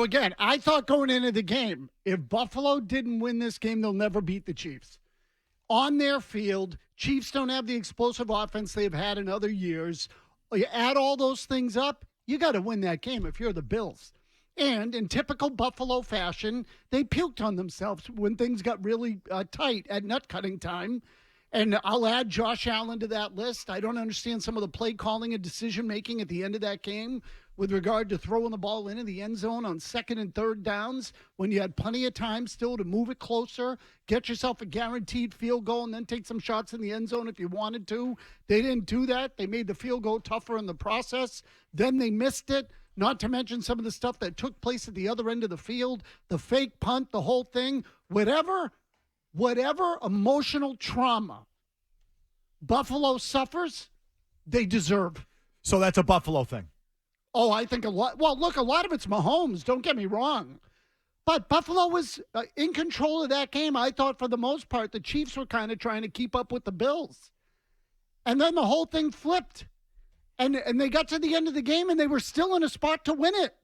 Again, I thought going into the game, if Buffalo didn't win this game, they'll never beat the Chiefs. On their field, Chiefs don't have the explosive offense they've had in other years. You add all those things up, you got to win that game if you're the Bills. And in typical Buffalo fashion, they puked on themselves when things got really tight at nut-cutting time. And I'll add Josh Allen to that list. I don't understand some of the play calling and decision-making at the end of that game with regard to throwing the ball into the end zone on second and third downs when you had plenty of time still to move it closer, get yourself a guaranteed field goal, and then take some shots in the end zone if you wanted to. They didn't do that. They made the field goal tougher in the process. Then they missed it, not to mention some of the stuff that took place at the other end of the field, the fake punt, the whole thing. Whatever emotional trauma Buffalo suffers, they deserve. So that's a Buffalo thing. Oh, I think a lot. Well, look, a lot of it's Mahomes. Don't get me wrong. But Buffalo was in control of that game. I thought for the most part, the Chiefs were kind of trying to keep up with the Bills. And then the whole thing flipped. And they got to the end of the game, and they were still in a spot to win it.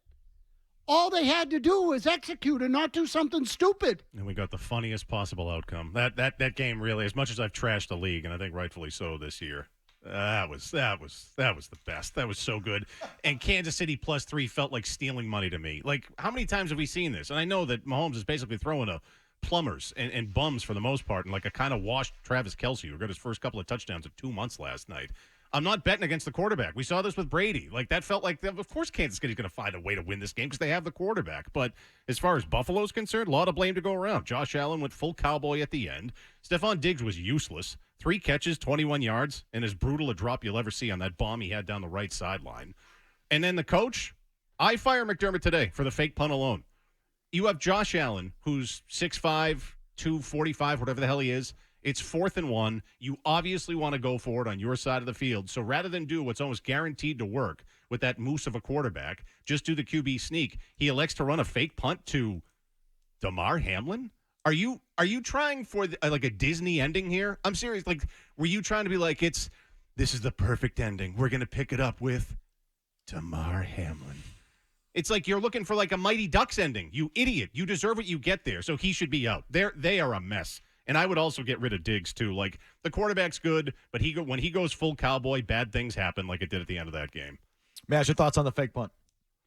All they had to do was execute and not do something stupid. And we got the funniest possible outcome. That game really, as much as I've trashed the league, and I think rightfully so this year, that was the best. That was so good. And Kansas City +3 felt like stealing money to me. Like, how many times have we seen this? And I know that Mahomes is basically throwing a plumbers and bums for the most part, and like a kind of washed Travis Kelce, who got his first couple of touchdowns in 2 months last night. I'm not betting against the quarterback. We saw this with Brady. Like, that felt like, of course, Kansas City's going to find a way to win this game because they have the quarterback. But as far as Buffalo's concerned, a lot of blame to go around. Josh Allen went full cowboy at the end. Stephon Diggs was useless. 3 catches, 21 yards, and as brutal a drop you'll ever see on that bomb he had down the right sideline. And then the coach, I fire McDermott today for the fake punt alone. You have Josh Allen, who's 6'5", 245, whatever the hell he is. It's 4th and 1. You obviously want to go for it on your side of the field. So rather than do what's almost guaranteed to work with that moose of a quarterback, just do the QB sneak. He elects to run a fake punt to Damar Hamlin. Are you trying for like a Disney ending here? I'm serious. Like, were you trying to be like, this is the perfect ending. We're going to pick it up with Damar Hamlin. It's like you're looking for like a Mighty Ducks ending. You idiot. You deserve what you get there. So he should be out. They are a mess. And I would also get rid of Diggs, too. Like, the quarterback's good, but when he goes full cowboy, bad things happen like it did at the end of that game. Mazz, your thoughts on the fake punt?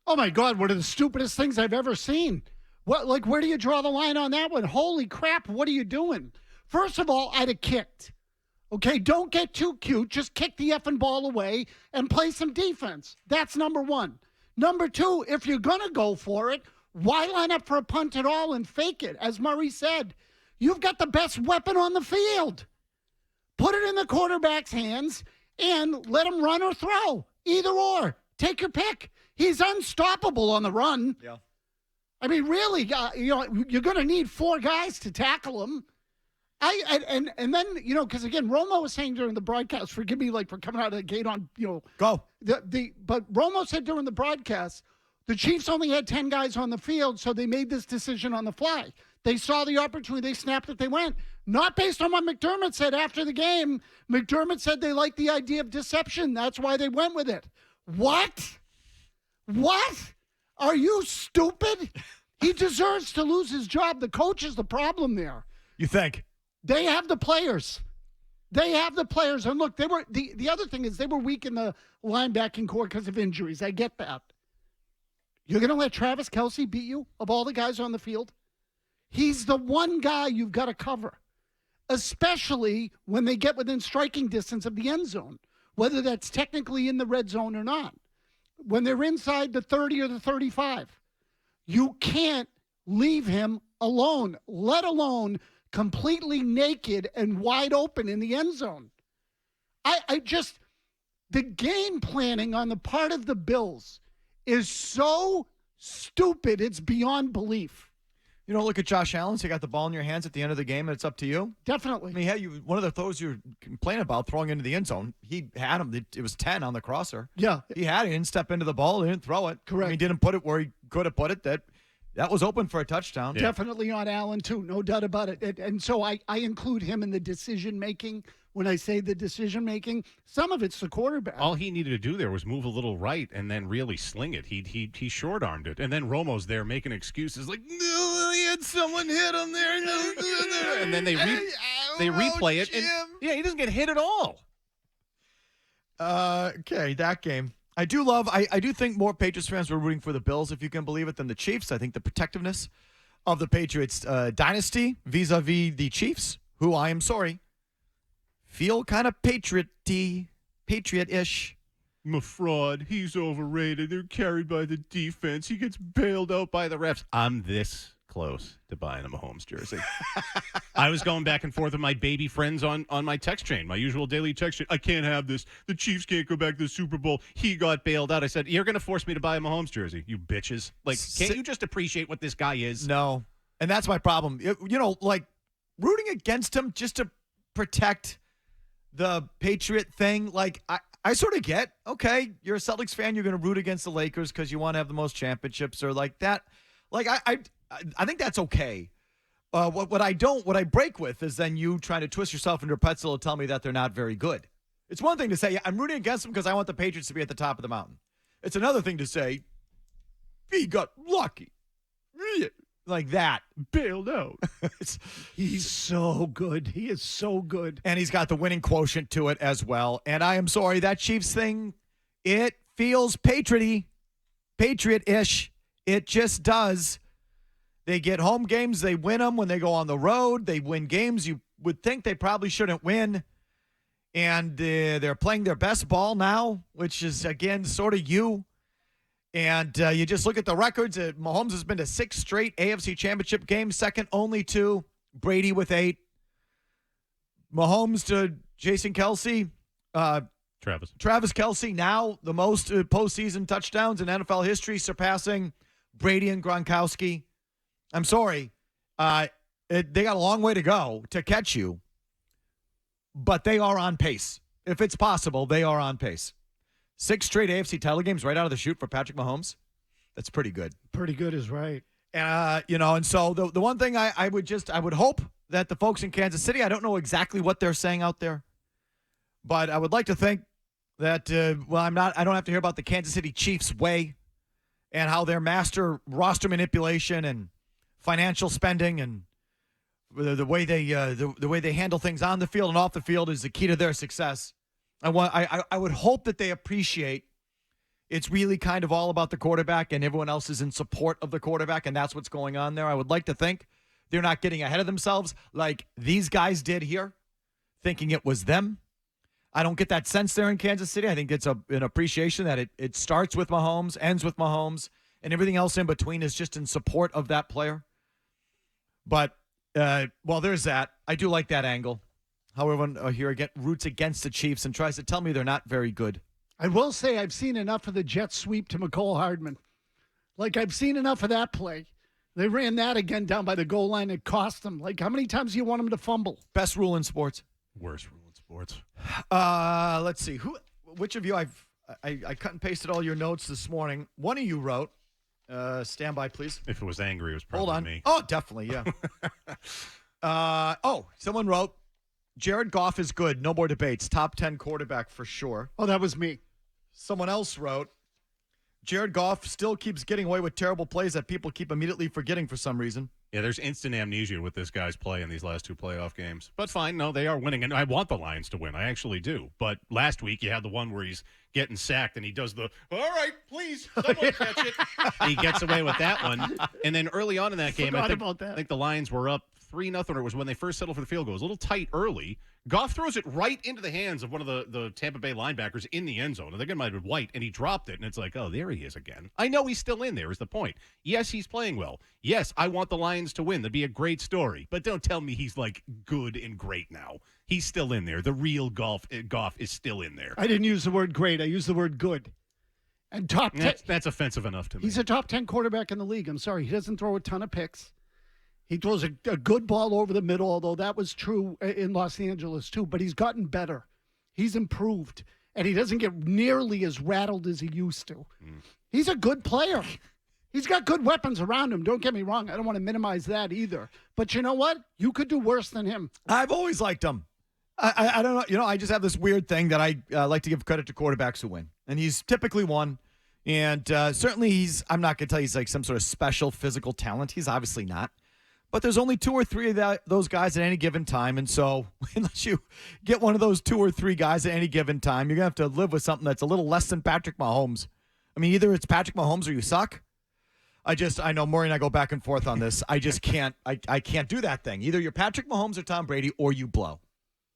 Oh, my God, one of the stupidest things I've ever seen. Where do you draw the line on that one? Holy crap, what are you doing? First of all, I'd have kicked. Okay, don't get too cute. Just kick the effing ball away and play some defense. That's number one. Number two, if you're going to go for it, why line up for a punt at all and fake it? As Murray said, you've got the best weapon on the field. Put it in the quarterback's hands and let him run or throw. Either or. Take your pick. He's unstoppable on the run. Yeah. I mean, really, you're going to need 4 guys to tackle him. And then, because again, Romo was saying during the broadcast, forgive me, like for coming out of the gate on, Go. But Romo said during the broadcast, the Chiefs only had 10 guys on the field, so they made this decision on the fly. They saw the opportunity. They snapped it. They went. Not based on what McDermott said after the game. McDermott said they liked the idea of deception. That's why they went with it. What? Are you stupid? He deserves to lose his job. The coach is the problem there. You think? They have the players. And look, they were the other thing is they were weak in the linebacking core because of injuries. I get that. You're going to let Travis Kelce beat you of all the guys on the field? He's the one guy you've got to cover, especially when they get within striking distance of the end zone, whether that's technically in the red zone or not. When they're inside the 30 or the 35, you can't leave him alone, let alone completely naked and wide open in the end zone. The game planning on the part of the Bills is so stupid, it's beyond belief. You don't look at Josh Allen, so you got the ball in your hands at the end of the game, and it's up to you? Definitely. I mean, one of the throws you're complaining about, throwing into the end zone, he had him. It was 10 on the crosser. Yeah. He had it. He didn't step into the ball. He didn't throw it. Correct. He didn't put it where he could have put it. That was open for a touchdown. Yeah. Definitely on Allen, too. No doubt about it. And so I include him in the decision-making when I say the decision making. Some of it's the quarterback. All he needed to do there was move a little right and then really sling it. He short-armed it. And then Romo's there making excuses like, no, he had someone hit him there. And then they replay it. And, yeah, he doesn't get hit at all. Okay, that game. I do think more Patriots fans were rooting for the Bills, if you can believe it, than the Chiefs. I think the protectiveness of the Patriots dynasty vis-a-vis the Chiefs, who I am sorry, feel kind of Patriot-ish. I'm a fraud. He's overrated. They're carried by the defense. He gets bailed out by the refs. I'm this close to buying a Mahomes jersey. I was going back and forth with my baby friends on my text chain, my usual daily text chain. I can't have this. The Chiefs can't go back to the Super Bowl. He got bailed out. I said, you're going to force me to buy a Mahomes jersey, you bitches. Like, can't you just appreciate what this guy is? No. And that's my problem. Like, rooting against him just to protect the Patriot thing, like, I sort of get, okay, you're a Celtics fan, you're going to root against the Lakers because you want to have the most championships or like that. Like, I think that's okay. What I break with is then you trying to twist yourself into a pretzel to tell me that they're not very good. It's one thing to say, I'm rooting against them because I want the Patriots to be at the top of the mountain. It's another thing to say, he got lucky. Like that. Bailed out. He's so good. He is so good. And he's got the winning quotient to it as well. And I am sorry, that Chiefs thing, it feels Patriot-ish. It just does. They get home games. They win them when they go on the road. They win games you would think they probably shouldn't win. And they're playing their best ball now, which is, again, sort of you. And you just look at the records. Mahomes has been to 6 straight AFC Championship games, second only to Brady with 8. Mahomes to Jason Kelce. Travis Kelce, now the most postseason touchdowns in NFL history, surpassing Brady and Gronkowski. I'm sorry. They got a long way to go to catch you, but they are on pace. If it's possible, they are on pace. 6 straight AFC title games right out of the chute for Patrick Mahomes. That's pretty good. Pretty good is right. And so the one thing I would hope that the folks in Kansas City, I don't know exactly what they're saying out there, but I would like to think that, I don't have to hear about the Kansas City Chiefs way and how their master roster manipulation and financial spending and the way they handle things on the field and off the field is the key to their success. I would hope that they appreciate it's really kind of all about the quarterback and everyone else is in support of the quarterback, and that's what's going on there. I would like to think they're not getting ahead of themselves like these guys did here, thinking it was them. I don't get that sense there in Kansas City. I think it's an appreciation that it starts with Mahomes, ends with Mahomes, and everything else in between is just in support of that player. But, there's that. I do like that angle. How everyone here roots against the Chiefs and tries to tell me they're not very good. I will say I've seen enough of the jet sweep to McCole Hardman. Like, I've seen enough of that play. They ran that again down by the goal line. It cost them. Like, how many times do you want them to fumble? Best rule in sports. Worst rule in sports. Let's see. Which of you I cut and pasted all your notes this morning. One of you wrote, stand by, please. If it was angry, it was probably me. Oh, definitely, yeah. Someone wrote, Jared Goff is good. No more debates. Top 10 quarterback for sure. Oh, that was me. Someone else wrote, Jared Goff still keeps getting away with terrible plays that people keep immediately forgetting for some reason. Yeah, there's instant amnesia with this guy's play in these last 2 playoff games. But fine, no, they are winning, and I want the Lions to win. I actually do. But last week you had the one where he's getting sacked, and he does the, all right, please, someone catch it. He gets away with that one. And then early on in that game, I think the Lions were up 3-0. It was when they first settled for the field goal. It was a little tight early. Goff throws it right into the hands of one of the Tampa Bay linebackers in the end zone. I think it might have been White, and he dropped it, and it's like, oh, there he is again. I know he's still in there is the point. Yes, he's playing well. Yes, I want the Lions to win. That'd be a great story. But don't tell me he's, like, good and great now. He's still in there. The real Goff is still in there. I didn't use the word great. I used the word good. And top 10. That's offensive enough to me. He's a top 10 quarterback in the league. I'm sorry. He doesn't throw a ton of picks. He throws a good ball over the middle, although that was true in Los Angeles too. But he's gotten better. He's improved. And he doesn't get nearly as rattled as he used to. He's a good player. He's got good weapons around him. Don't get me wrong. I don't want to minimize that either. But you know what? You could do worse than him. I've always liked him. I don't know. You know, I just have this weird thing that I like to give credit to quarterbacks who win. And he's typically won. And certainly I'm not going to tell you he's like some sort of special physical talent. He's obviously not. But there's only 2 or 3 of those guys at any given time. And so unless you get one of those 2 or 3 guys at any given time, you're going to have to live with something that's a little less than Patrick Mahomes. I mean, either it's Patrick Mahomes or you suck. I know Maury and I go back and forth on this. I just can't. I can't do that thing. Either you're Patrick Mahomes or Tom Brady or you blow.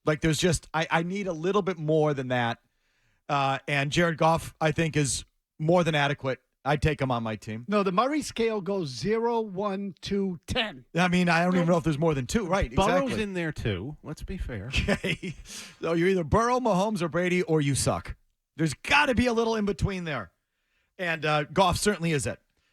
Like there's just, I need a little bit more than that. And Jared Goff, I think, is more than adequate. I'd take him on my team. No, the Murray scale goes 0, 1, 2, 10. I mean, I don't even know if there's more than 2. Right, Burrow's exactly. in there, too. Let's be fair. Okay. So you're either Burrow, Mahomes, or Brady, or you suck. There's got to be a little in between there. And Goff certainly is it.